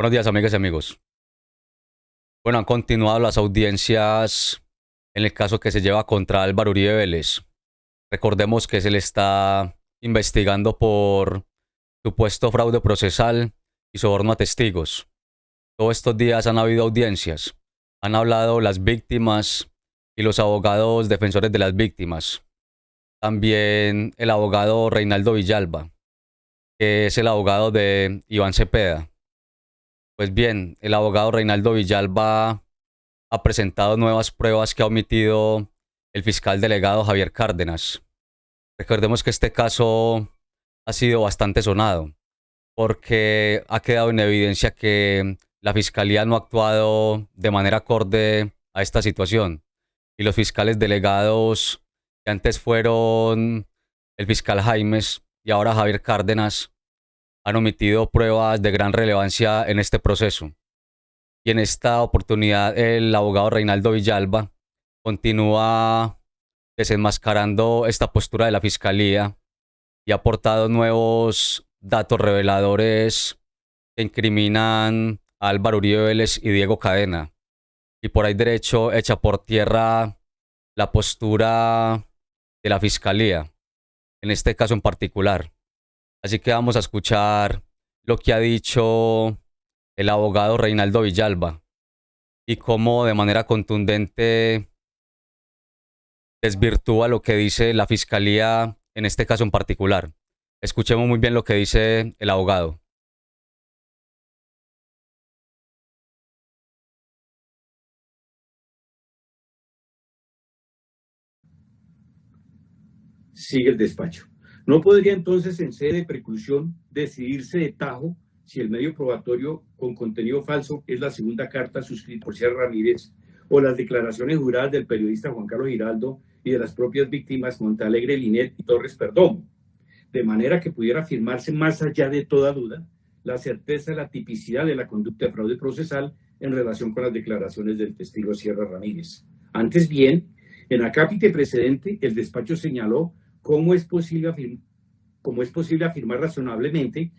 Buenos días, amigas y amigos. Bueno, han continuado las audiencias en el caso que se lleva contra Álvaro Uribe Vélez. Recordemos que se le está investigando por supuesto fraude procesal y soborno a testigos. Todos estos días han habido audiencias. Han hablado las víctimas y los abogados defensores de las víctimas. También el abogado Reinaldo Villalba, que es el abogado de Iván Cepeda. Pues bien, el abogado Reinaldo Villalba ha presentado nuevas pruebas que ha omitido el fiscal delegado Javier Cárdenas. Recordemos que este caso ha sido bastante sonado porque ha quedado en evidencia que la fiscalía no ha actuado de manera acorde a esta situación y los fiscales delegados que antes fueron el fiscal Jaimes y ahora Javier Cárdenas han omitido pruebas de gran relevancia en este proceso. Y en esta oportunidad el abogado Reinaldo Villalba continúa desenmascarando esta postura de la fiscalía y ha aportado nuevos datos reveladores que incriminan a Álvaro Uribe Vélez y Diego Cadena. Y por ahí derecho echa por tierra la postura de la fiscalía, en este caso en particular. Así que vamos a escuchar lo que ha dicho el abogado Reinaldo Villalba y cómo de manera contundente desvirtúa lo que dice la fiscalía en este caso en particular. Escuchemos muy bien lo que dice el abogado. Sigue el despacho. ¿No podría entonces en sede de preclusión decidirse de tajo si el medio probatorio con contenido falso es la segunda carta suscrita por Sierra Ramírez o las declaraciones juradas del periodista Juan Carlos Giraldo y de las propias víctimas Montalegre, Linet y Torres Perdomo? De manera que pudiera afirmarse más allá de toda duda la certeza de la tipicidad de la conducta de fraude procesal en relación con las declaraciones del testigo Sierra Ramírez. Antes bien, en acápite precedente, el despacho señaló cómo es posible afirmar razonablemente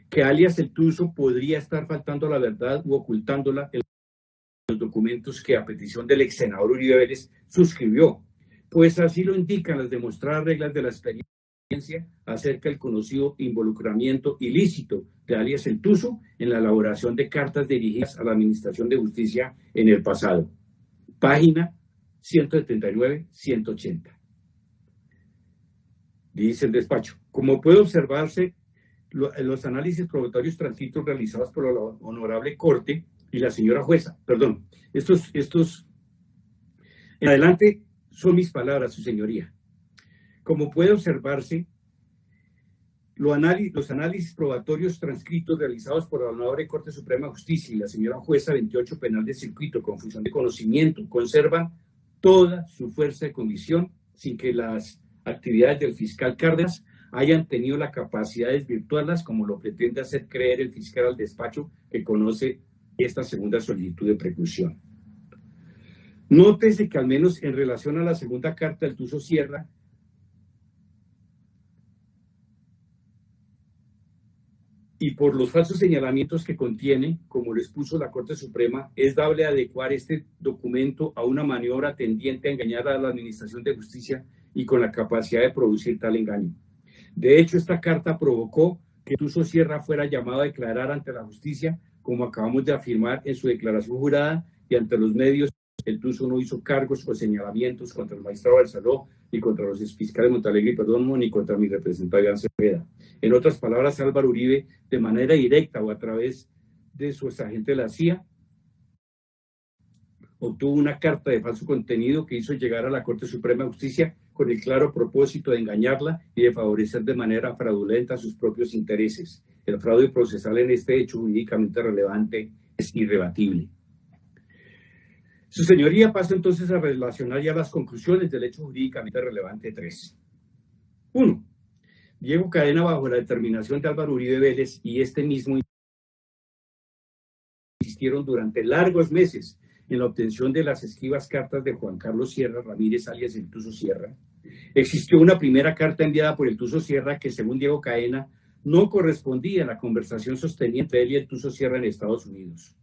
que alias El Tuzo podría estar faltando a la verdad u ocultándola en los documentos que a petición del ex senador Uribe Vélez suscribió, pues así lo indican las demostradas reglas de la experiencia acerca del conocido involucramiento ilícito de alias El Tuzo en la elaboración de cartas dirigidas a la Administración de Justicia en el pasado. Página 179-180. Dice el despacho, como puede observarse, los análisis probatorios transcritos realizados por la honorable Corte y la señora jueza, perdón, estos en adelante son mis palabras, su señoría. Como puede observarse, los análisis probatorios transcritos realizados por la Honorable Corte Suprema de Justicia y la señora jueza 28 Penal de Circuito con función de conocimiento conservan toda su fuerza de convicción sin que las actividades del fiscal Cárdenas hayan tenido la capacidad de desvirtuarlas como lo pretende hacer creer el fiscal al despacho que conoce esta segunda solicitud de preclusión. Nótese que al menos en relación a la segunda carta del Tuzo Sierra, y por los falsos señalamientos que contiene, como lo expuso la Corte Suprema, es dable adecuar este documento a una maniobra tendiente a engañar a la Administración de Justicia y con la capacidad de producir tal engaño. De hecho, esta carta provocó que Tuzo Sierra fuera llamado a declarar ante la justicia, como acabamos de afirmar en su declaración jurada, y ante los medios. El Tuzo no hizo cargos o señalamientos contra el magistrado Barceló, ni contra los fiscales Montalegre y Perdomo, ni contra mi representante Iván Cepeda. En otras palabras, Álvaro Uribe, de manera directa o a través de su agente de la CIA, obtuvo una carta de falso contenido que hizo llegar a la Corte Suprema de Justicia con el claro propósito de engañarla y de favorecer de manera fraudulenta sus propios intereses. El fraude procesal en este hecho jurídicamente relevante es irrebatible. Su señoría pasa entonces a relacionar ya las conclusiones del hecho jurídicamente relevante 3. 1. Diego Cadena, bajo la determinación de Álvaro Uribe Vélez y este mismo, insistieron durante largos meses en la obtención de las esquivas cartas de Juan Carlos Sierra Ramírez, alias El Tuzo Sierra. Existió una primera carta enviada por El Tuzo Sierra que, según Diego Cadena, no correspondía a la conversación sostenida entre él y el Tuso Sierra en Estados Unidos.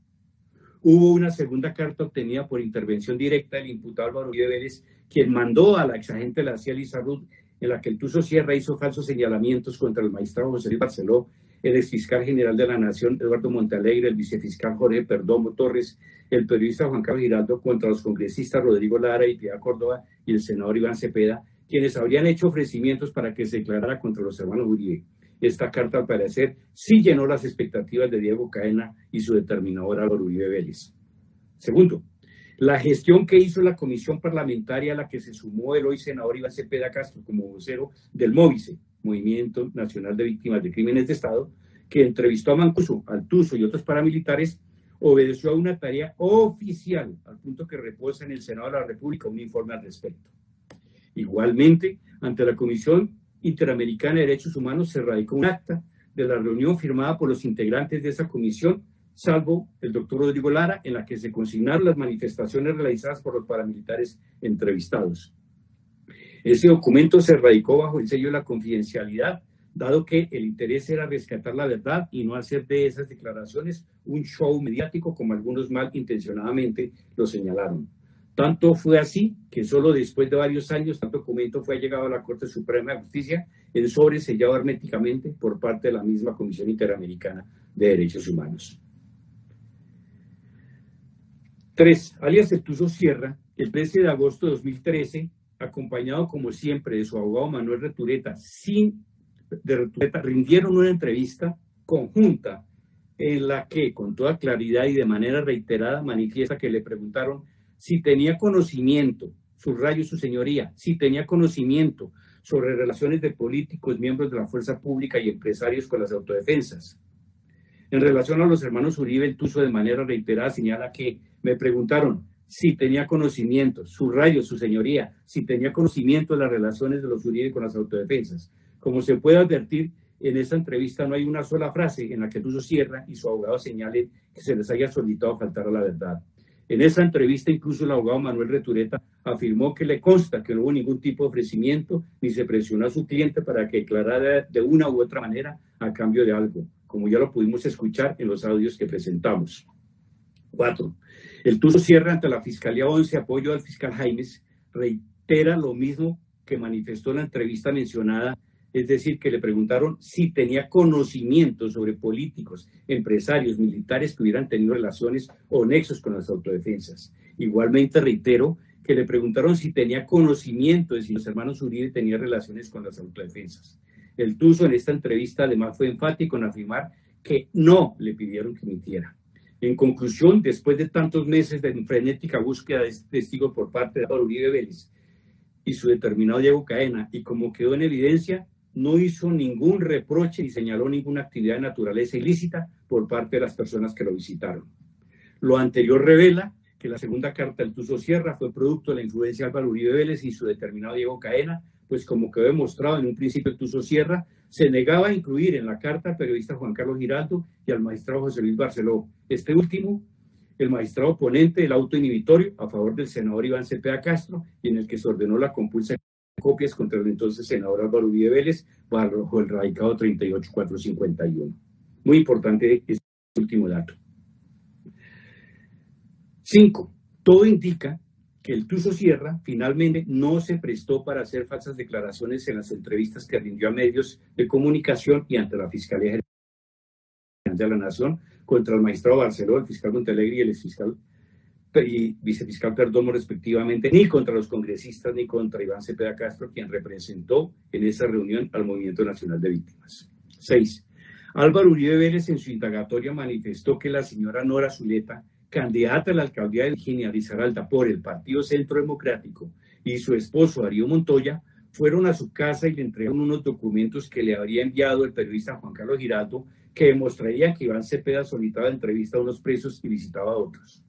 Hubo una segunda carta obtenida por intervención directa del imputado Álvaro Uribe Vélez, quien mandó a la exagente de la CIA Lisa Ruth, en la que el Tuso Sierra hizo falsos señalamientos contra el magistrado José Luis Barceló, el exfiscal general de la Nación Eduardo Montalegre, el vicefiscal Jorge Perdomo Torres, el periodista Juan Carlos Giraldo, contra los congresistas Rodrigo Lara y Piedad Córdoba y el senador Iván Cepeda, quienes habrían hecho ofrecimientos para que se declarara contra los hermanos Uribe. Esta carta, al parecer, sí llenó las expectativas de Diego Caena y su determinador Álvaro Uribe Vélez. Segundo, la gestión que hizo la comisión parlamentaria a la que se sumó el hoy senador Iván Cepeda Castro como vocero del MOVICE, Movimiento Nacional de Víctimas de Crímenes de Estado, que entrevistó a Mancuso, al Tuso y otros paramilitares, obedeció a una tarea oficial, al punto que reposa en el Senado de la República un informe al respecto. Igualmente, ante la Comisión Interamericana de Derechos Humanos se radicó un acta de la reunión firmada por los integrantes de esa comisión, salvo el doctor Rodrigo Lara, en la que se consignaron las manifestaciones realizadas por los paramilitares entrevistados. Ese documento se radicó bajo el sello de la confidencialidad, dado que el interés era rescatar la verdad y no hacer de esas declaraciones un show mediático, como algunos malintencionadamente lo señalaron. Tanto fue así que solo después de varios años el documento fue llegado a la Corte Suprema de Justicia en sobre sellado herméticamente por parte de la misma Comisión Interamericana de Derechos Humanos. 3. Alias el Tuso Sierra, el 13 de agosto de 2013, acompañado como siempre de su abogado Manuel Retureta, rindieron una entrevista conjunta en la que con toda claridad y de manera reiterada manifiesta que le preguntaron si tenía conocimiento, subrayo su señoría, si tenía conocimiento sobre relaciones de políticos, miembros de la fuerza pública y empresarios con las autodefensas. En relación a los hermanos Uribe, el Tuso de manera reiterada señala que me preguntaron si tenía conocimiento, subrayo su señoría, si tenía conocimiento de las relaciones de los Uribe con las autodefensas. Como se puede advertir, en esta entrevista no hay una sola frase en la que Tuso Sierra y su abogado señalen que se les haya solicitado faltar a la verdad. En esa entrevista, incluso el abogado Manuel Retureta afirmó que le consta que no hubo ningún tipo de ofrecimiento ni se presionó a su cliente para que declarara de una u otra manera a cambio de algo, como ya lo pudimos escuchar en los audios que presentamos. 4. El Tuso Sierra ante la Fiscalía 11, apoyo al fiscal Jaimes, reitera lo mismo que manifestó en la entrevista mencionada, es decir, que le preguntaron si tenía conocimiento sobre políticos, empresarios, militares que hubieran tenido relaciones o nexos con las autodefensas. Igualmente reitero que le preguntaron si tenía conocimiento de si los hermanos Uribe tenían relaciones con las autodefensas. El Tuso en esta entrevista además fue enfático en afirmar que no le pidieron que mintiera. En conclusión, después de tantos meses de frenética búsqueda de testigos por parte de Álvaro Uribe Vélez y su determinado Diego Caena, y como quedó en evidencia, no hizo ningún reproche ni señaló ninguna actividad de naturaleza ilícita por parte de las personas que lo visitaron. Lo anterior revela que la segunda carta del Tuso Sierra fue producto de la influencia de Álvaro Uribe Vélez y su determinado Diego Caena, pues como quedó demostrado en un principio el Tuso Sierra se negaba a incluir en la carta al periodista Juan Carlos Giraldo y al magistrado José Luis Barceló. Este último, el magistrado ponente del auto inhibitorio a favor del senador Iván Cepeda Castro, y en el que se ordenó la compulsa copias contra el entonces senador Álvaro Uribe Vélez bajo el radicado 38451. Muy importante este último dato. 5. Todo indica que el Tuso Sierra finalmente no se prestó para hacer falsas declaraciones en las entrevistas que rindió a medios de comunicación y ante la Fiscalía General de la Nación contra el magistrado Barceló, el fiscal Montalegre y el exfiscal y vicefiscal Perdomo respectivamente, ni contra los congresistas ni contra Iván Cepeda Castro, quien representó en esa reunión al Movimiento Nacional de Víctimas. 6. Álvaro Uribe Vélez en su indagatoria manifestó que la señora Nora Zuleta, candidata a la alcaldía de Virginia Risaralda por el Partido Centro Democrático, y su esposo Darío Montoya fueron a su casa y le entregaron unos documentos que le habría enviado el periodista Juan Carlos Giraldo, que demostrarían que Iván Cepeda solicitaba entrevista a unos presos y visitaba a otros.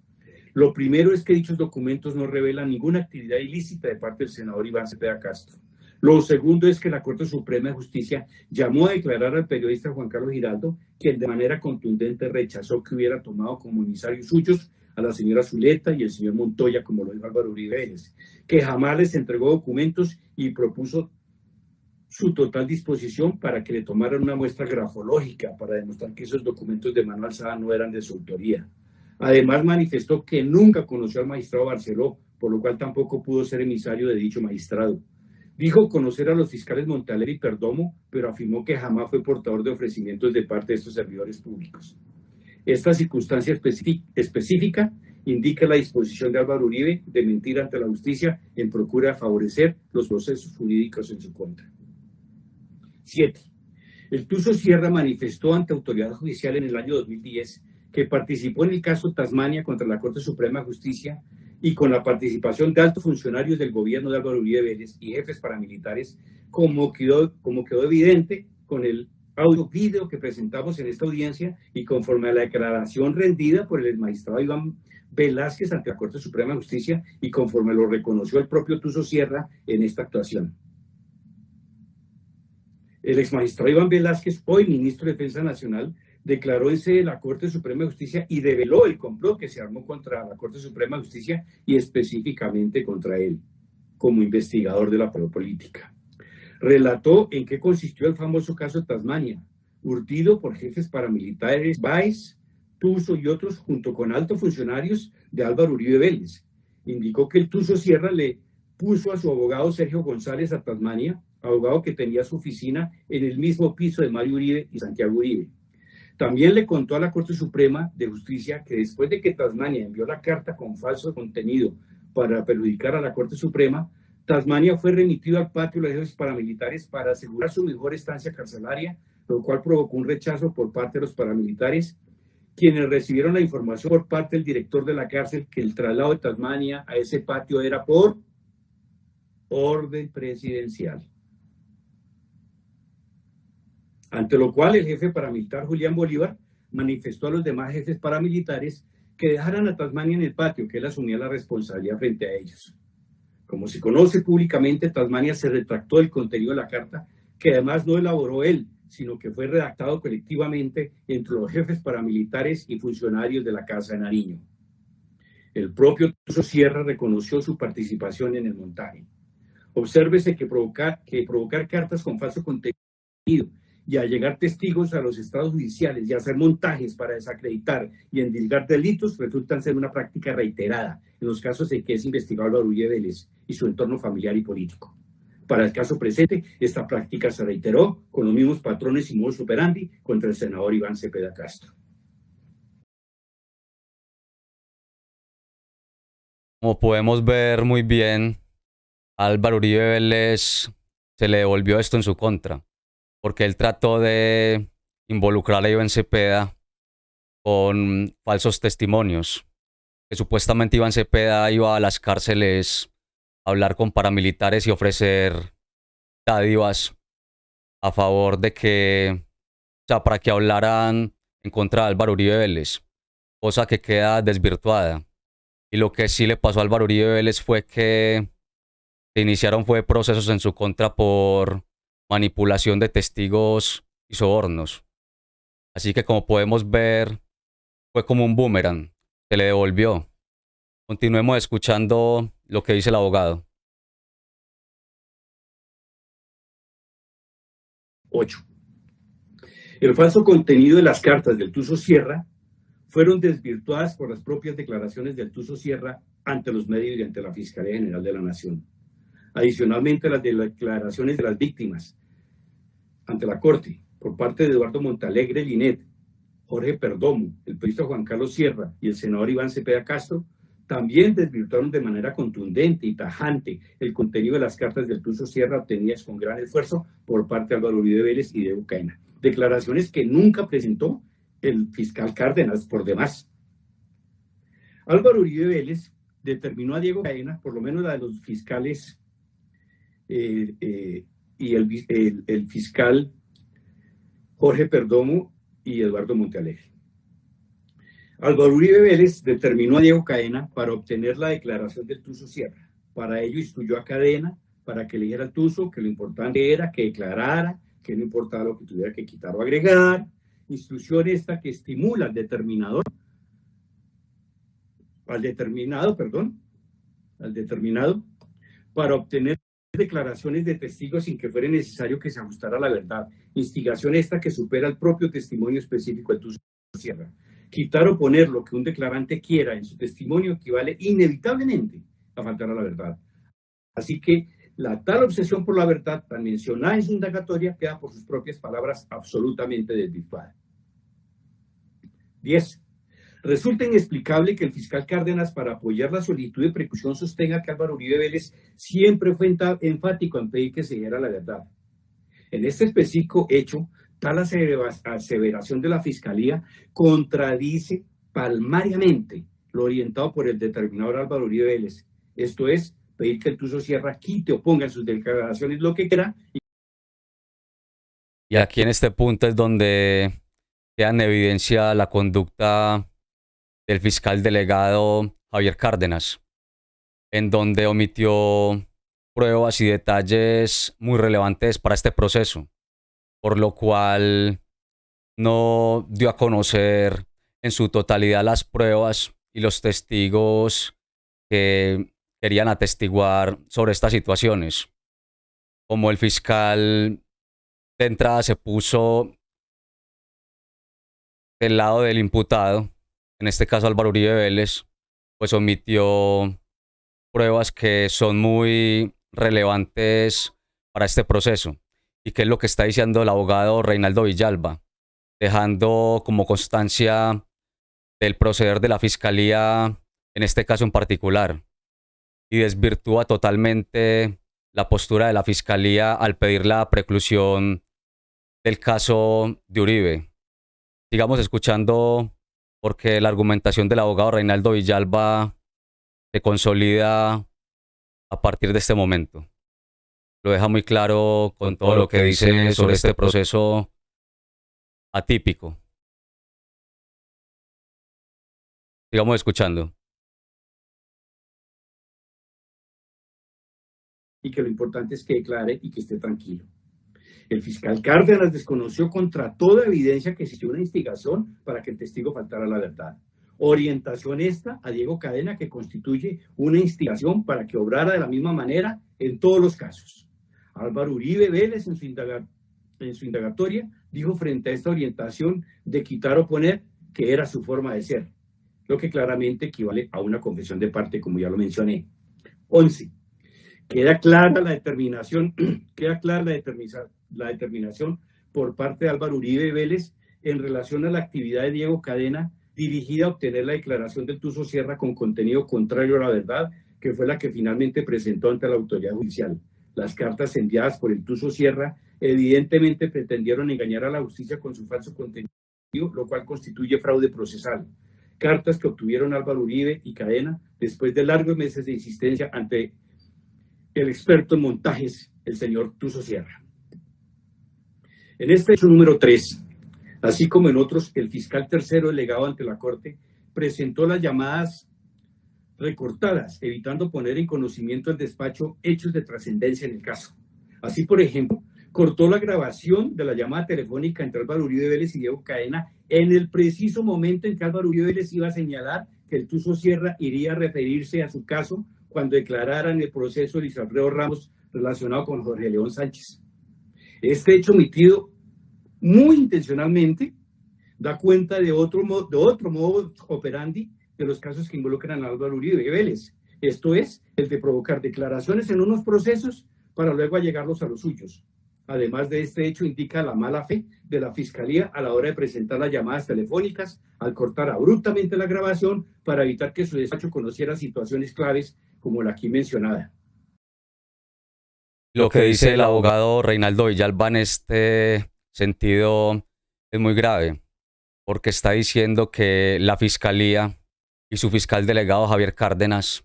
Lo primero es que dichos documentos no revelan ninguna actividad ilícita de parte del senador Iván Cepeda Castro. Lo segundo es que la Corte Suprema de Justicia llamó a declarar al periodista Juan Carlos Giraldo, quien de manera contundente rechazó que hubiera tomado como emisarios suyos a la señora Zuleta y el señor Montoya, como lo dijo Álvaro Uribe Vélez, que jamás les entregó documentos y propuso su total disposición para que le tomaran una muestra grafológica para demostrar que esos documentos de Manuel Alzada no eran de su autoría. Además, manifestó que nunca conoció al magistrado Barceló, por lo cual tampoco pudo ser emisario de dicho magistrado. Dijo conocer a los fiscales Montalegre y Perdomo, pero afirmó que jamás fue portador de ofrecimientos de parte de estos servidores públicos. Esta circunstancia específica indica la disposición de Álvaro Uribe de mentir ante la justicia en procura de favorecer los procesos jurídicos en su contra. 7. El Tuzo Sierra manifestó ante autoridad judicial en el año 2010 que participó en el caso Tasmania contra la Corte Suprema de Justicia y con la participación de altos funcionarios del gobierno de Álvaro Uribe Vélez y jefes paramilitares, como quedó evidente con el audio-video que presentamos en esta audiencia y conforme a la declaración rendida por el magistrado Iván Velázquez ante la Corte Suprema de Justicia y conforme lo reconoció el propio Tuzo Sierra en esta actuación. El exmagistrado Iván Velázquez, hoy ministro de Defensa Nacional, declaró en sede de la Corte Suprema de Justicia y develó el complot que se armó contra la Corte Suprema de Justicia y específicamente contra él, como investigador de la política. Relató en qué consistió el famoso caso Tasmania, urdido por jefes paramilitares, Baez, Tuzo y otros, junto con altos funcionarios de Álvaro Uribe Vélez. Indicó que el Tuzo Sierra le puso a su abogado Sergio González a Tasmania, abogado que tenía su oficina en el mismo piso de Mario Uribe y Santiago Uribe. También le contó a la Corte Suprema de Justicia que después de que Tasmania envió la carta con falso contenido para perjudicar a la Corte Suprema, Tasmania fue remitido al patio de los jefes paramilitares para asegurar su mejor estancia carcelaria, lo cual provocó un rechazo por parte de los paramilitares, quienes recibieron la información por parte del director de la cárcel que el traslado de Tasmania a ese patio era por orden presidencial. Ante lo cual el jefe paramilitar Julián Bolívar manifestó a los demás jefes paramilitares que dejaran a Tasmania en el patio, que él asumía la responsabilidad frente a ellos. Como se conoce públicamente, Tasmania se retractó del contenido de la carta, que además no elaboró él, sino que fue redactado colectivamente entre los jefes paramilitares y funcionarios de la Casa de Nariño. El propio Tuzo Sierra reconoció su participación en el montaje. Obsérvese que provocar cartas con falso contenido y allegar testigos a los estados judiciales y hacer montajes para desacreditar y endilgar delitos resultan ser una práctica reiterada en los casos en que es investigado Álvaro Uribe Vélez y su entorno familiar y político. Para el caso presente, esta práctica se reiteró con los mismos patrones y modus operandi contra el senador Iván Cepeda Castro. Como podemos ver muy bien, a Álvaro Uribe Vélez se le devolvió esto en su contra, porque él trató de involucrar a Iván Cepeda con falsos testimonios, que supuestamente Iván Cepeda iba a las cárceles a hablar con paramilitares y ofrecer dádivas a favor de que, o sea, para que hablaran en contra de Álvaro Uribe Vélez, cosa que queda desvirtuada. Y lo que sí le pasó a Álvaro Uribe Vélez fue que se iniciaron procesos en su contra por manipulación de testigos y sobornos. Así que como podemos ver, fue como un boomerang, se le devolvió. Continuemos escuchando lo que dice el abogado. 8. El falso contenido de las cartas del Tuzo Sierra fueron desvirtuadas por las propias declaraciones del Tuzo Sierra ante los medios y ante la Fiscalía General de la Nación. Adicionalmente, las declaraciones de las víctimas ante la Corte por parte de Eduardo Montalegre Linet, Jorge Perdomo, el periodista Juan Carlos Sierra y el senador Iván Cepeda Castro también desvirtuaron de manera contundente y tajante el contenido de las cartas del Tuzo Sierra obtenidas con gran esfuerzo por parte de Álvaro Uribe Vélez y de Diego Caena. Declaraciones que nunca presentó el fiscal Cárdenas por demás. Álvaro Uribe Vélez determinó a Diego Caena, por lo menos la de los fiscales y el fiscal Jorge Perdomo y Eduardo Montalegre. Álvaro Uribe Vélez determinó a Diego Caena para obtener la declaración del Tuzo Sierra. Para ello instruyó a Cadena para que le dijera al Tuzo que lo importante era que declarara, que no importaba lo que tuviera que quitar o agregar. Instrucción esta que estimula al determinado para obtener declaraciones de testigos sin que fuera necesario que se ajustara a la verdad. Instigación esta que supera el propio testimonio específico de tu sierra. Quitar o poner lo que un declarante quiera en su testimonio equivale inevitablemente a faltar a la verdad. Así que la tal obsesión por la verdad, tan mencionada en su indagatoria, queda por sus propias palabras absolutamente desvirtuada. 10. Resulta inexplicable que el fiscal Cárdenas, para apoyar la solicitud de preclusión, sostenga que Álvaro Uribe Vélez siempre fue enfático en pedir que se diera la verdad. En este específico hecho, tal aseveración de la Fiscalía contradice palmariamente lo orientado por el determinador Álvaro Uribe Vélez. Esto es, pedir que el Tuzo Sierra quite o ponga en sus declaraciones lo que quiera. Y aquí en este punto es donde queda en evidencia la conducta del fiscal delegado Javier Cárdenas, en donde omitió pruebas y detalles muy relevantes para este proceso, por lo cual no dio a conocer en su totalidad las pruebas y los testigos que querían atestiguar sobre estas situaciones. Como el fiscal de entrada se puso del lado del imputado, en este caso Álvaro Uribe Vélez, pues omitió pruebas que son muy relevantes para este proceso y que es lo que está diciendo el abogado Reinaldo Villalba, dejando como constancia del proceder de la fiscalía en este caso en particular, y desvirtúa totalmente la postura de la fiscalía al pedir la preclusión del caso de Uribe. Sigamos escuchando porque la argumentación del abogado Reinaldo Villalba se consolida a partir de este momento. Lo deja muy claro con todo lo que dice sobre este proceso atípico. Sigamos escuchando. Y que lo importante es que declare y que esté tranquilo. El fiscal Cárdenas desconoció contra toda evidencia que existió una instigación para que el testigo faltara a la verdad. Orientación esta a Diego Cadena, que constituye una instigación para que obrara de la misma manera en todos los casos. Álvaro Uribe Vélez, en su indagatoria, dijo frente a esta orientación de quitar o poner que era su forma de ser, lo que claramente equivale a una confesión de parte, como ya lo mencioné. 11. Queda clara la determinación por parte de Álvaro Uribe Vélez en relación a la actividad de Diego Cadena dirigida a obtener la declaración del Tuzo Sierra con contenido contrario a la verdad, que fue la que finalmente presentó ante la autoridad judicial. Las cartas enviadas por el Tuzo Sierra evidentemente pretendieron engañar a la justicia con su falso contenido, lo cual constituye fraude procesal. Cartas que obtuvieron Álvaro Uribe y Cadena después de largos meses de insistencia ante el experto en montajes, el señor Tuzo Sierra. En este hecho número 3, así como en otros, el fiscal tercero delegado ante la Corte presentó las llamadas recortadas, evitando poner en conocimiento del despacho hechos de trascendencia en el caso. Así, por ejemplo, cortó la grabación de la llamada telefónica entre Álvaro Uribe Vélez y Diego Cadena en el preciso momento en que Álvaro Uribe Vélez iba a señalar que el Tuzo Sierra iría a referirse a su caso cuando declarara en el proceso Luis Alfredo Ramos relacionado con Jorge León Sánchez. Este hecho omitido muy intencionalmente da cuenta de otro modo operandi de los casos que involucran a Álvaro Uribe Vélez. Esto es, el de provocar declaraciones en unos procesos para luego allegarlos a los suyos. Además de este hecho, indica la mala fe de la Fiscalía a la hora de presentar las llamadas telefónicas al cortar abruptamente la grabación para evitar que su despacho conociera situaciones claves como la aquí mencionada. Lo que dice el abogado Reinaldo Villalba en este sentido es muy grave, porque está diciendo que la Fiscalía y su fiscal delegado Javier Cárdenas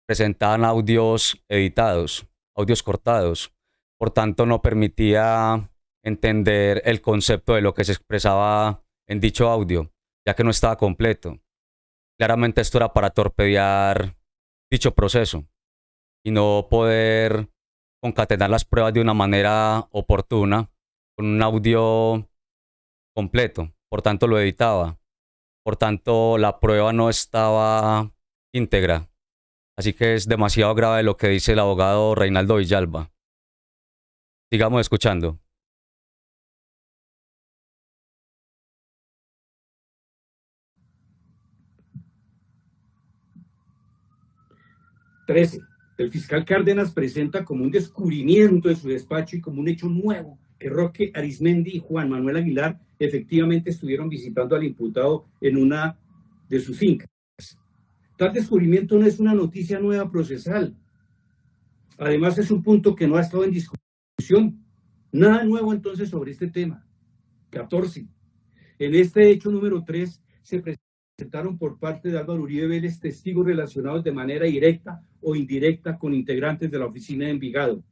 presentaban audios editados, audios cortados. Por tanto, no permitía entender el concepto de lo que se expresaba en dicho audio, ya que no estaba completo. Claramente esto era para torpedear dicho proceso y no poder concatenar las pruebas de una manera oportuna con un audio completo. Por tanto, lo editaba. Por tanto, la prueba no estaba íntegra. Así que es demasiado grave lo que dice el abogado Reinaldo Villalba. Sigamos escuchando. Trece. El fiscal Cárdenas presenta como un descubrimiento de su despacho y como un hecho nuevo que Roque Arizmendi y Juan Manuel Aguilar efectivamente estuvieron visitando al imputado en una de sus fincas. Tal descubrimiento no es una noticia nueva procesal. Además, es un punto que no ha estado en discusión. Nada nuevo entonces sobre este tema. 14. En este hecho número 3 se presentaron por parte de Álvaro Uribe Vélez testigos relacionados de manera directa o indirecta con integrantes de la oficina de Envigado.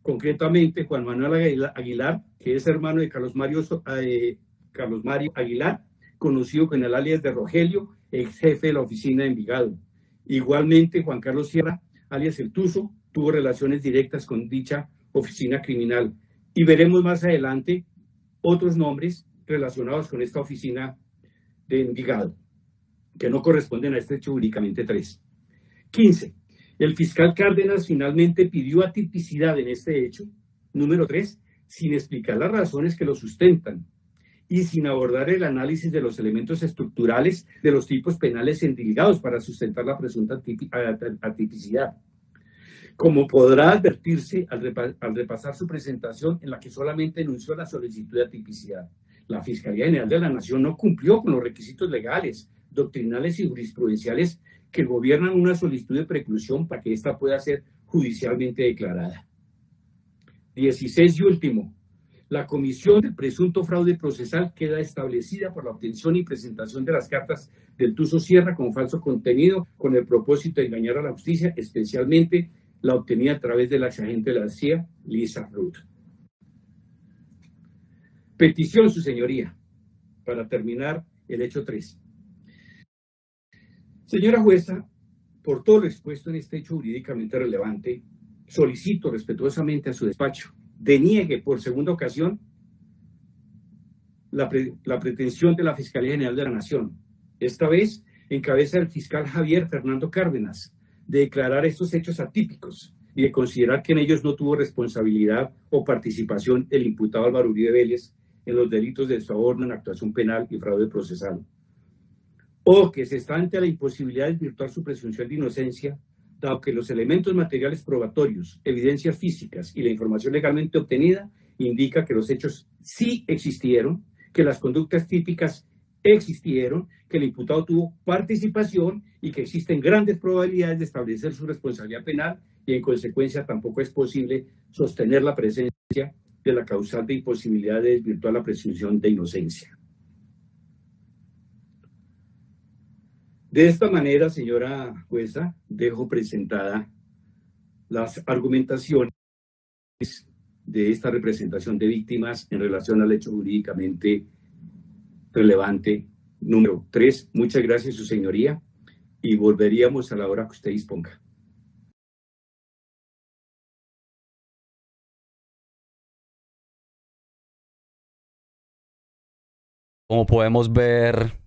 Concretamente, Juan Manuel Aguilar, que es hermano de Carlos Mario Aguilar, conocido con el alias de Rogelio, ex jefe de la oficina de Envigado. Igualmente, Juan Carlos Sierra, alias El Tuzo, tuvo relaciones directas con dicha oficina criminal. Y veremos más adelante otros nombres relacionados con esta oficina de Envigado, que no corresponden a este hecho jurídicamente 3. 15. El fiscal Cárdenas finalmente pidió atipicidad en este hecho, número 3, sin explicar las razones que lo sustentan y sin abordar el análisis de los elementos estructurales de los tipos penales endilgados para sustentar la presunta atipicidad. Como podrá advertirse al repasar su presentación en la que solamente enunció la solicitud de atipicidad, la Fiscalía General de la Nación no cumplió con los requisitos legales, doctrinales y jurisprudenciales que gobiernan una solicitud de preclusión para que ésta pueda ser judicialmente declarada. 16 y último, la comisión del presunto fraude procesal queda establecida por la obtención y presentación de las cartas del Tuzo Sierra con falso contenido con el propósito de engañar a la justicia, especialmente la obtenida a través de la exagente de la CIA, Lisa Ruth. Petición, su señoría, para terminar el hecho 3. Señora jueza, por todo lo expuesto en este hecho jurídicamente relevante, solicito respetuosamente a su despacho deniegue por segunda ocasión la pretensión de la Fiscalía General de la Nación, esta vez en cabeza del fiscal Javier Fernando Cárdenas, de declarar estos hechos atípicos y de considerar que en ellos no tuvo responsabilidad o participación el imputado Álvaro Uribe Vélez en los delitos de soborno en actuación penal y fraude procesal, o que se está ante la imposibilidad de desvirtuar su presunción de inocencia, dado que los elementos materiales probatorios, evidencias físicas y la información legalmente obtenida indica que los hechos sí existieron, que las conductas típicas existieron, que el imputado tuvo participación y que existen grandes probabilidades de establecer su responsabilidad penal y en consecuencia tampoco es posible sostener la presencia de la causal de imposibilidad de desvirtuar la presunción de inocencia. De esta manera, señora jueza, dejo presentada las argumentaciones de esta representación de víctimas en relación al hecho jurídicamente relevante número 3. Muchas gracias, su señoría, y volveríamos a la hora que usted disponga. Como podemos ver,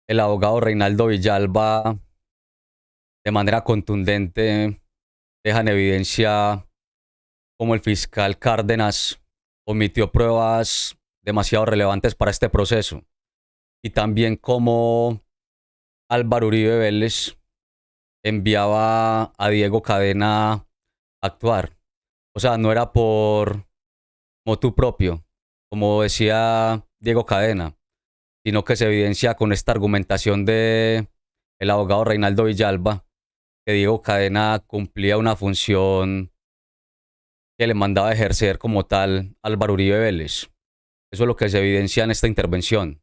el abogado Reinaldo Villalba de manera contundente deja en evidencia cómo el fiscal Cárdenas omitió pruebas demasiado relevantes para este proceso y también cómo Álvaro Uribe Vélez enviaba a Diego Cadena a actuar. O sea, no era por motu propio, como decía Diego Cadena, sino que se evidencia con esta argumentación de el abogado Reinaldo Villalba que Diego Cadena cumplía una función que le mandaba ejercer como tal Álvaro Uribe Vélez. Eso es lo que se evidencia en esta intervención.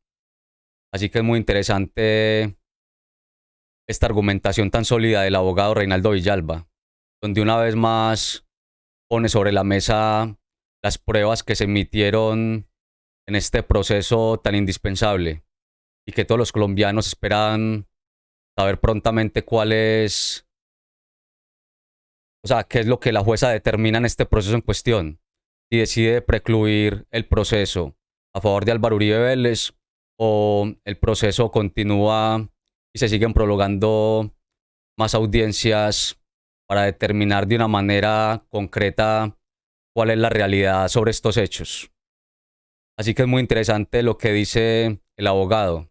Así que es muy interesante esta argumentación tan sólida del abogado Reinaldo Villalba, donde una vez más pone sobre la mesa las pruebas que se emitieron en este proceso tan indispensable y que todos los colombianos esperan saber prontamente cuál es, o sea, qué es lo que la jueza determina en este proceso en cuestión. Si decide precluir el proceso a favor de Álvaro Uribe Vélez o el proceso continúa y se siguen prolongando más audiencias para determinar de una manera concreta cuál es la realidad sobre estos hechos. Así que es muy interesante lo que dice el abogado.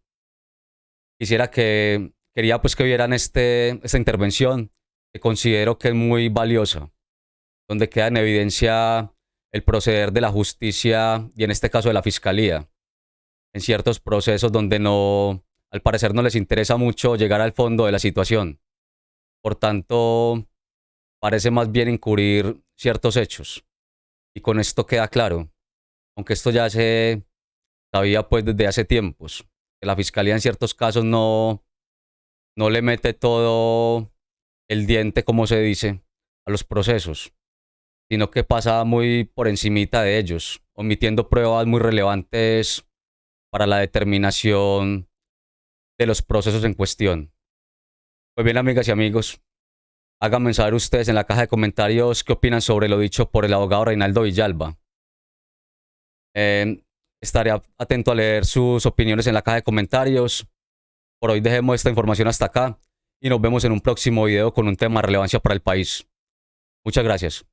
Quería pues que vieran esta intervención, que considero que es muy valiosa, donde queda en evidencia el proceder de la justicia y en este caso de la fiscalía, en ciertos procesos donde no, al parecer no les interesa mucho llegar al fondo de la situación. Por tanto, parece más bien encubrir ciertos hechos. Y con esto queda claro, aunque esto ya se sabía pues desde hace tiempos, que la fiscalía en ciertos casos no le mete todo el diente, como se dice, a los procesos, sino que pasa muy por encimita de ellos, omitiendo pruebas muy relevantes para la determinación de los procesos en cuestión. Pues bien, amigas y amigos, háganme saber ustedes en la caja de comentarios qué opinan sobre lo dicho por el abogado Reinaldo Villalba. Estaré atento a leer sus opiniones en la caja de comentarios. Por hoy dejemos esta información hasta acá y nos vemos en un próximo video con un tema de relevancia para el país. Muchas gracias.